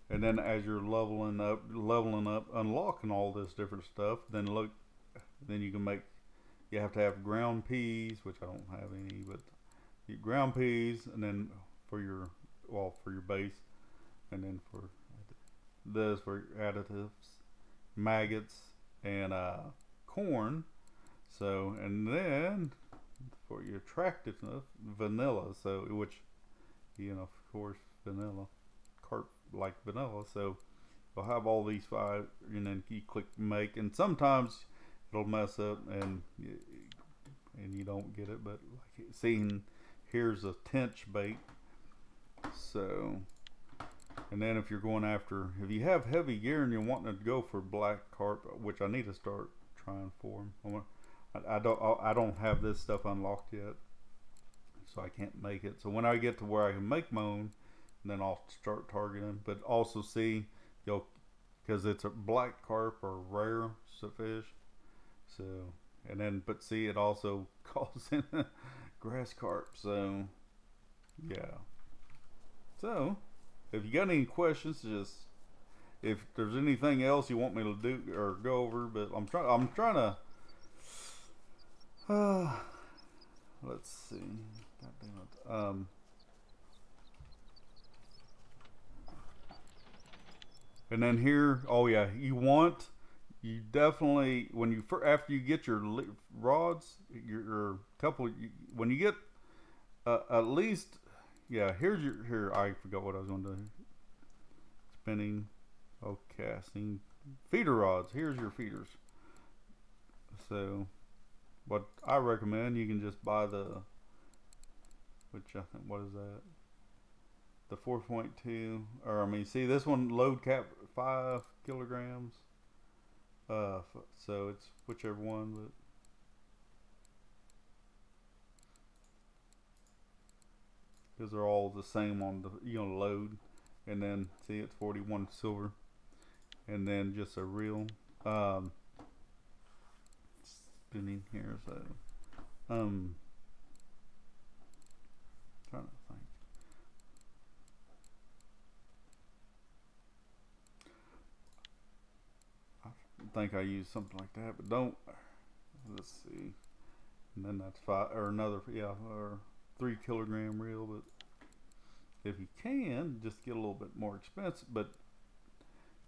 And then as you're leveling up, unlocking all this different stuff, then look, then you can make, you have to have ground peas, which I don't have any, but ground peas, and then for your, well, for your base, and then for this for additives, maggots, and corn. So, and then for your attractiveness, vanilla. So, which, you know, of course, vanilla, carp like vanilla. So, you'll have all these 5, and then you click make, and sometimes it'll mess up, and you don't get it. But like seeing, here's a tench bait. So, and then if you're going after, if you have heavy gear and you're wanting to go for black carp, which I need to start trying for them. I don't have this stuff unlocked yet, so I can't make it. So when I get to where I can make my own, then I'll start targeting. But also see, because it's a black carp or rare fish. So, and then, but see, it also calls in grass carp. So, yeah. So, if you got any questions, just, if there's anything else you want me to do or go over, but I'm trying to. Let's see. God damn it. And then here, oh yeah, you definitely, when you, after you get your rods, your couple, when you get at least, yeah, here, I forgot what I was going to do. Spinning, oh, casting, feeder rods. Here's your feeders. So, what I recommend, you can just buy the, which I think, what is that? The 4.2, or I mean, see this one load cap 5 kilograms. So it's whichever one, but because they're all the same on the load. And then see, it's 41 silver, and then just a reel. Spinning here, so trying to think. I think I use something like that, but don't. Let's see. And then that's 5 or another, yeah, or 3 kilogram reel. But if you can, just get a little bit more expensive. But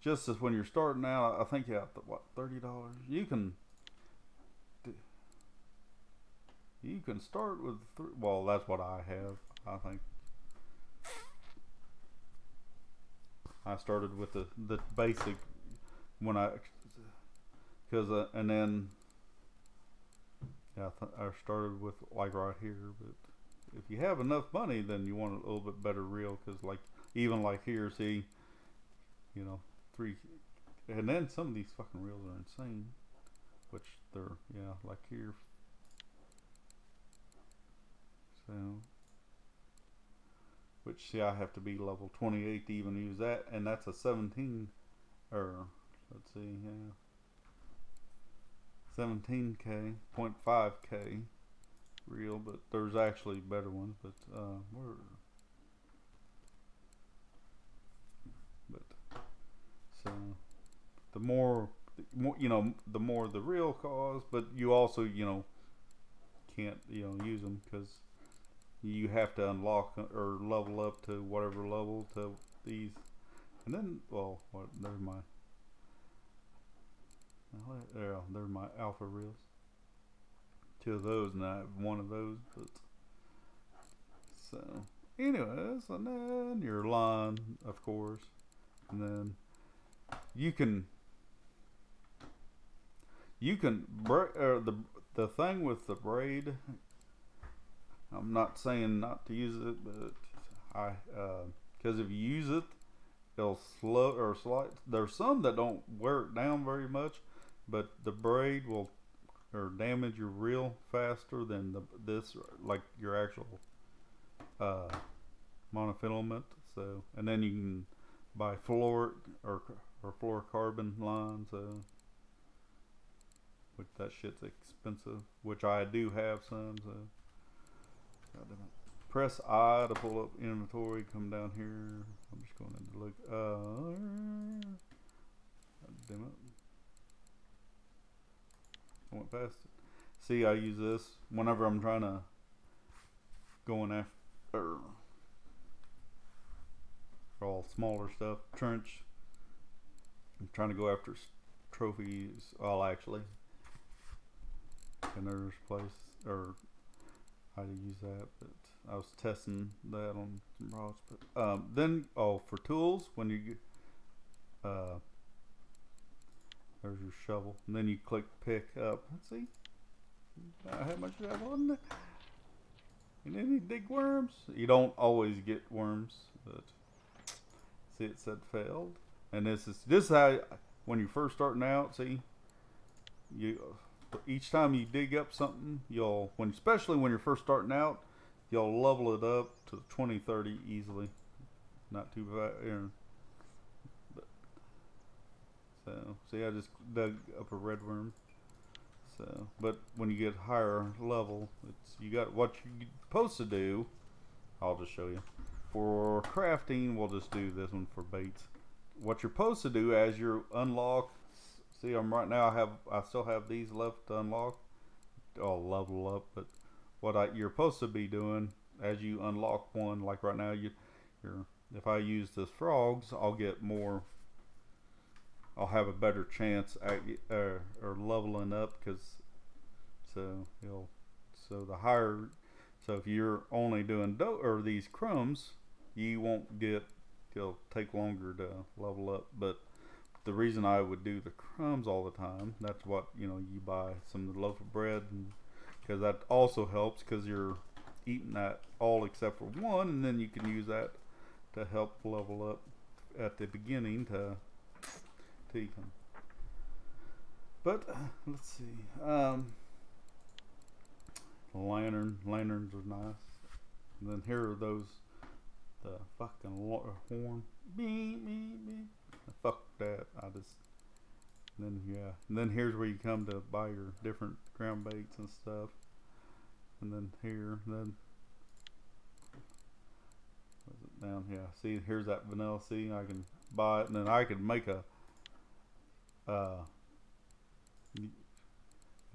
just as when you're starting out, I think you have to, what, $30. You can start with well, that's what I have. I think I started with the basic when and then yeah, I started with like right here. But if you have enough money, then you want a little bit better reel, because like even like here, see, 3, and then some of these fucking reels are insane, which they're, yeah, like here. So, which, see, I have to be level 28 to even use that, and that's a 17, or let's see, yeah, 17K, 0.5K reel, but there's actually better ones, but so the more the more the reel costs, but you also can't use them because you have to unlock or level up to whatever level to these. And then, well, there's my alpha reels. 2 of those, and I have 1 of those. But so, anyways, and then your line, of course, and then you can the thing with the braid. I'm not saying not to use it, but because if you use it, it'll slow or slight. There's some that don't wear it down very much, but the braid will damage your reel faster than this, like your actual monofilament. So, and then you can buy fluoric or fluorocarbon line. So, which that shit's expensive, which I do have some. So. God damn it. Press I to pull up inventory. Come down here. I'm just going to look. God damn it. I went past it. See, I use this whenever I'm trying to going after all smaller stuff. Trench. I'm trying to go after trophies. Well, actually, another place or how to use that, but I was testing that on some rocks. But then for tools, when you get there's your shovel, and then you click pick up. Let's see how much you have on it. And then you dig worms. You don't always get worms, but see, it said failed. And this is how when you're first starting out. See, you each time you dig up something, especially when you're first starting out, you'll level it up to 20, 30 easily. Not too bad. So see, I just dug up a red worm. So, but when you get higher level, you got what you're supposed to do. I'll just show you. For crafting, we'll just do this one for baits. What you're supposed to do as you unlock. See, right now. I still have these left to unlock. I'll level up, but what you're supposed to be doing as you unlock one, like right now, if I use this frogs, I'll get more. I'll have a better chance at or leveling up so the higher. So if you're only doing these crumbs, you won't get. It'll take longer to level up, but the reason I would do the crumbs all the time, that's what you buy some loaf of bread, because that also helps because you're eating that all except for one, and then you can use that to help level up at the beginning to you can. But let's see, lanterns are nice, and then here are those. The fucking horn. Beep, beep, beep. Fuck that. And then here's where you come to buy your different ground baits and stuff. And then here, down here. See, here's that vanilla. See, I can buy it, and then I can make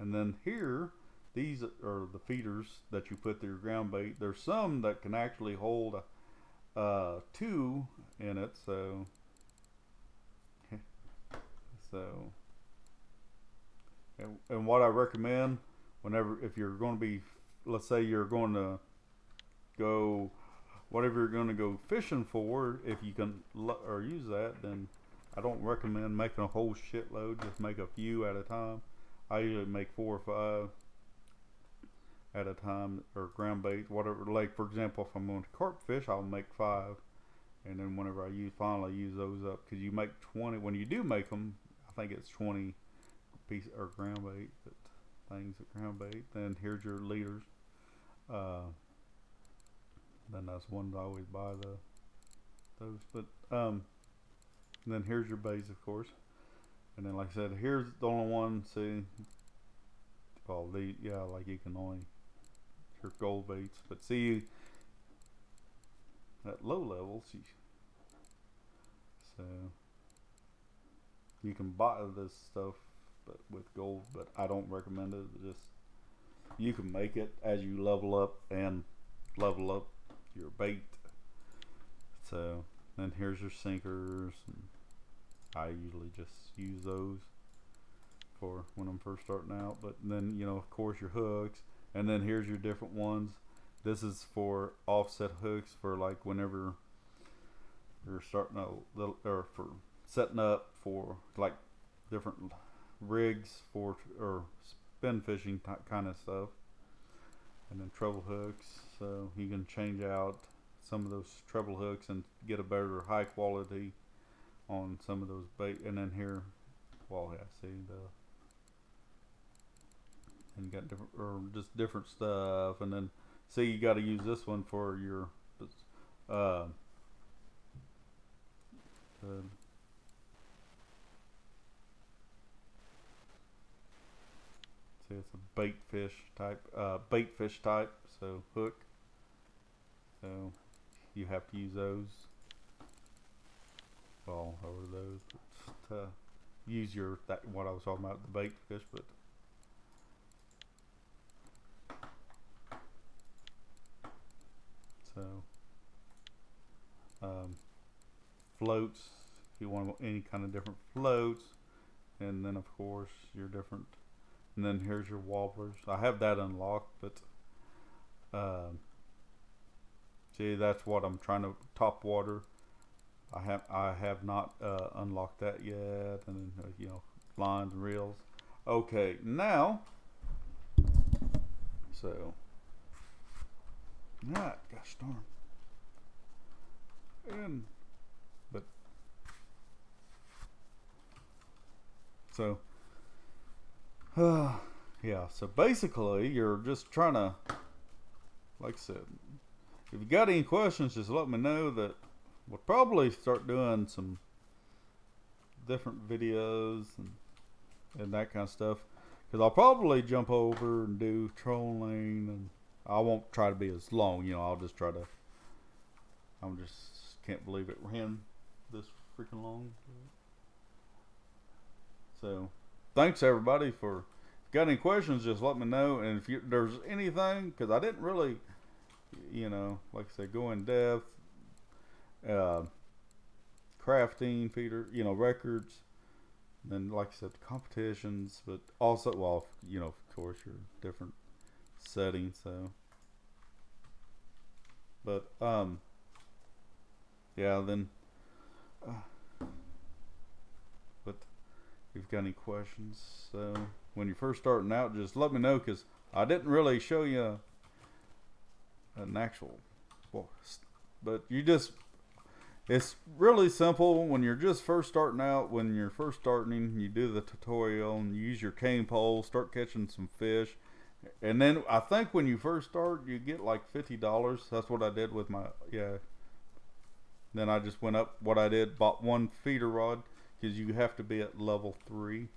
and then here, these are the feeders that you put through your ground bait. There's some that can actually hold 2 in it, so and what I recommend if you're going to be, let's say you're going to go whatever you're going to go fishing for, if you can or use that, then I don't recommend making a whole shitload. Just make a few at a time. I usually make 4 or 5 at a time, or ground bait, whatever. Like for example, if I'm going to carp fish, I'll make 5, and then whenever I finally use those up, because you make 20 when you do make them. I think it's 20 piece or ground bait, but things of ground bait. Then here's your leaders. Then that's one that I always buy those. But then here's your baits, of course. And then like I said, here's the only one. See, like you can only. Your gold baits, but see at low levels, so you can buy this stuff, but with gold. But I don't recommend it. Just you can make it as you level up and level up your bait. So then here's your sinkers, and I usually just use those for when I'm first starting out. But then of course your hooks. And then here's your different ones. This is for offset hooks for like whenever you're starting out, or for setting up for like different rigs or spin fishing kind of stuff. And then treble hooks, so you can change out some of those treble hooks and get a better high quality on some of those bait. And then here, see and you got different, or just different stuff. And then see, you got to use this one for your see, it's a bait fish type, so hook. So you have to use those. Well, over those to use your what I was talking about, the bait fish, but so floats, if you want any kind of different floats, and then of course your different, and then here's your wobblers. I have that unlocked, but see, that's what I'm trying to top water. I have not unlocked that yet, and then you know, lines and reels. Okay, now so gosh darn, and but so yeah, so basically you're just trying to, like I said, if you got any questions, just let me know. That we'll probably start doing some different videos and that kind of stuff, because I'll probably jump over and do trolling, and I won't try to be as long, you know. I'll just try to, I'm just can't believe it ran this freaking long. So thanks everybody. For, if you got any questions, just let me know. And if there's anything, because I didn't really, you know, like I said, go in depth, crafting, feeder, you know, records, and then like I said, the competitions, but also, well, you know, of course, your different settings. So, but yeah, then but if you've got any questions, so when you're first starting out, just let me know, because I didn't really show you an actual, well, but you just, it's really simple when you're just first starting out. When you're first starting, you do the tutorial and you use your cane pole, start catching some fish, and then I think when you first start, you get like $50. That's what I did with my, yeah. Then I just went up. What I did, bought one feeder rod, because you have to be at level 3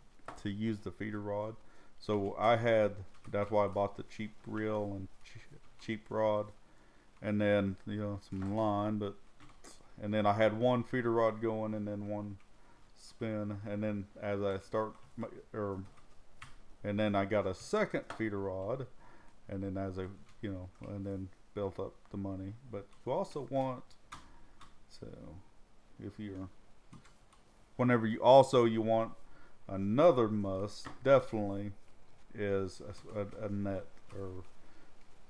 to use the feeder rod. So I had, that's why I bought the cheap reel and cheap rod, and then, you know, some line, but. And then I had one feeder rod going, and then one spin, and then as I start, and then I got a second feeder rod, and then as I, you know, and then built up the money. But you also want, so if you're, whenever you also, you want another must definitely is a net, or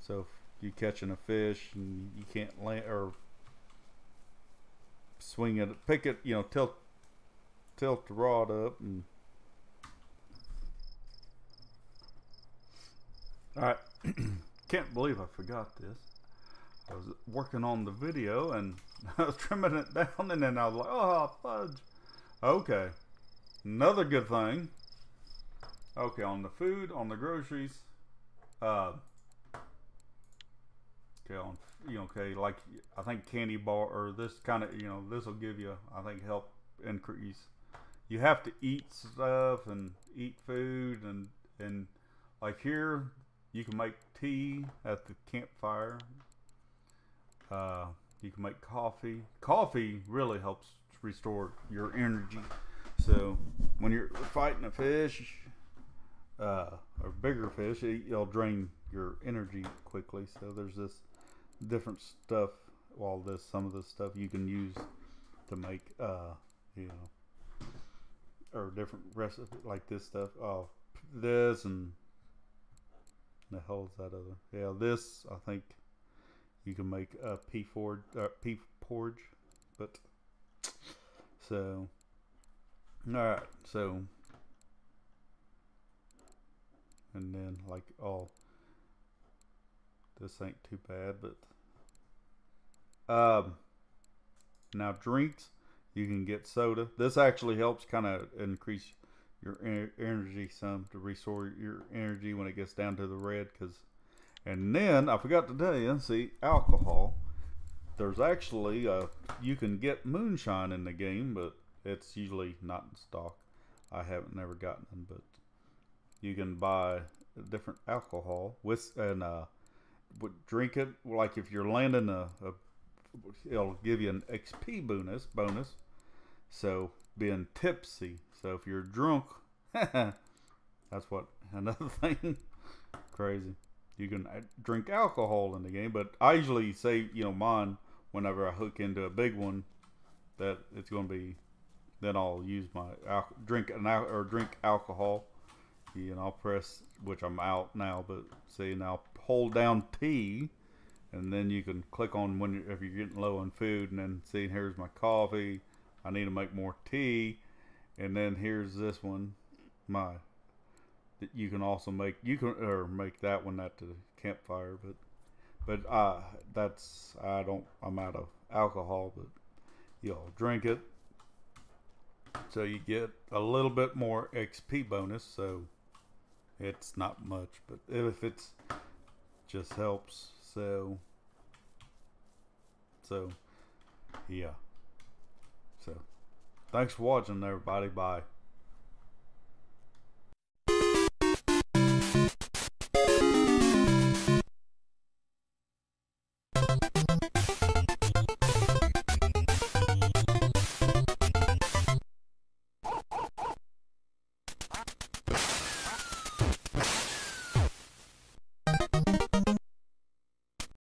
so if you catching a fish and you can't land, or swing it, pick it, you know, tilt the rod up, and alright. Can't believe I forgot this. I was working on the video and I was trimming it down, and then I was like, oh fudge. Okay, another good thing, okay, on the food, on the groceries, okay, on, you know, okay, like I think candy bar, or this kind of, you know, this will give you, I think, help increase. You have to eat stuff and eat food, and like here you can make tea at the campfire. You can make coffee. Coffee really helps restore your energy. So when you're fighting a fish, or bigger fish, it'll drain your energy quickly. So there's this different stuff, well, this, some of this stuff you can use to make you know, or different recipes, like this stuff, this, and the hell is that other, yeah, this, I think you can make a pea porridge, but so alright, so, and then like, oh, this ain't too bad, but now drinks, you can get soda. This actually helps kind of increase your energy some, to restore your energy when it gets down to the red. Cause, and then I forgot to tell you, see, alcohol, there's actually you can get moonshine in the game, but it's usually not in stock. I haven't never gotten them, but you can buy different alcohol with, and drink it. Like if you're landing it'll give you an XP bonus. So being tipsy. So if you're drunk, that's what another thing. Crazy. You can drink alcohol in the game, but I usually say, mine whenever I hook into a big one, that it's going to be. Then I'll use my drink alcohol. And I'll press, which I'm out now, but see, now hold down T, and then you can click on if you're getting low on food, and then see, here's my coffee. I need to make more tea, and then here's this one, you can also make make that one at the campfire, but I'm out of alcohol, but you'll drink it, so you get a little bit more XP bonus. So it's not much, but if it's just helps. So yeah. So thanks for watching, everybody. Bye.